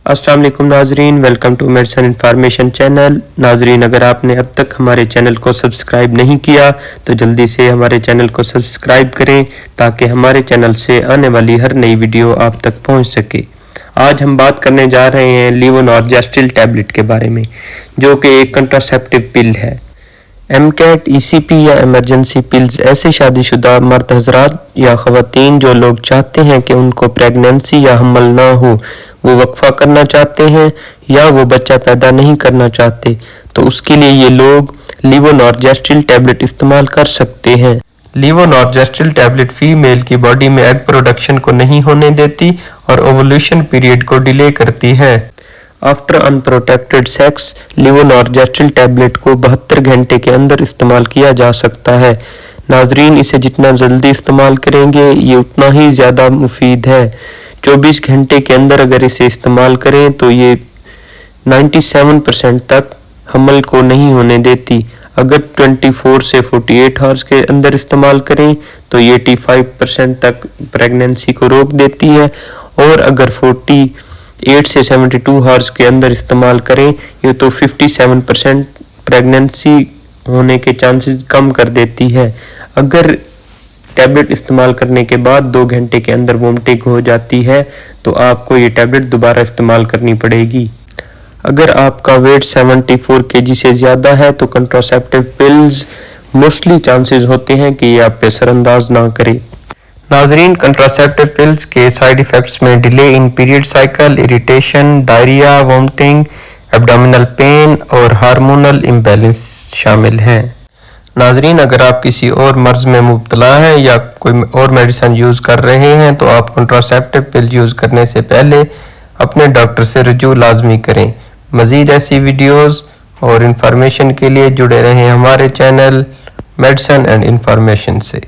अस्सलाम वालेकुम नाजरीन, welcome to medicine information channel. नाजरीन, अगर आपने अब तक हमारे चैनल को सब्सक्राइब नहीं किया तो जल्दी से हमारे चैनल को सब्सक्राइब करें ताकि हमारे चैनल से आने वाली हर नई वीडियो आप तक पहुंच सके। आज हम बात करने जा रहे हैं लीवोनॉर्जेस्टिल टैबलेट के बारे में, जो कि एक कंट्रासेप्टिव पिल है। एमकैट, ईसीपी या इमरजेंसी पिल्स ऐसे शादीशुदा मर्द हजरात या ख़वातीन जो लोग चाहते हैं कि उनको प्रेगनेंसी या हमल ना हो, वो वक्फा करना चाहते हैं या वो बच्चा पैदा नहीं करना चाहते, तो उसके लिए ये लोग लीवोनॉर्जेस्टिल टैबलेट इस्तेमाल कर सकते हैं। लीवोनॉर्जेस्टिल टैबलेट फीमेल की बॉडी में एग प्रोडक्शन को नहीं होने देती और ओवुलेशन पीरियड को डिले करती है। आफ्टर अनप्रोटेक्टेड सेक्स, लीवोनॉर्जेस्टिल टैबलेट को 72 घंटे के अंदर इस्तेमाल किया जा सकता है। नाजरीन, इसे जितना जल्दी इस्तेमाल करेंगे ये उतना ही ज़्यादा मुफीद है। 24 घंटे के अंदर अगर इसे इस्तेमाल करें तो ये 97% तक हमल को नहीं होने देती। अगर 24 से 48 आवर्स के अंदर इस्तेमाल करें तो ये 85% तक प्रेगनेंसी को रोक देती है, और अगर 48 से 72 आवर्स के अंदर इस्तेमाल करें ये तो 57% प्रेगनेंसी होने के चांसेस कम कर देती है। अगर टैबलेट इस्तेमाल करने के बाद 2 घंटे के अंदर वोमिटिंग हो जाती है तो आपको ये टैबलेट दोबारा इस्तेमाल करनी पड़ेगी। अगर आपका वेट 74 kg से ज़्यादा है तो कंट्रासेप्टिव पिल्स मोस्टली चांसेस होते हैं कि ये आप पे असरअंदाज ना करें। नाजरीन, कंट्रासेप्टिव पिल्स के साइड इफ़ेक्ट्स में delay in period cycle, irritation, diarrhoea, vomiting, abdominal pain और हार्मोनल इम्बैलेंस शामिल हैं। नाजरीन, अगर आप किसी और मर्ज में मुब्तला हैं या कोई और मेडिसिन यूज़ कर रहे हैं तो आप कंट्रासेप्टिव पिल यूज़ करने से पहले अपने डॉक्टर से रजू लाजमी करें। मज़ीद ऐसी वीडियोज़ और इन्फॉर्मेशन के लिए जुड़े रहें हमारे चैनल मेडिसिन एंड इंफॉर्मेशन से।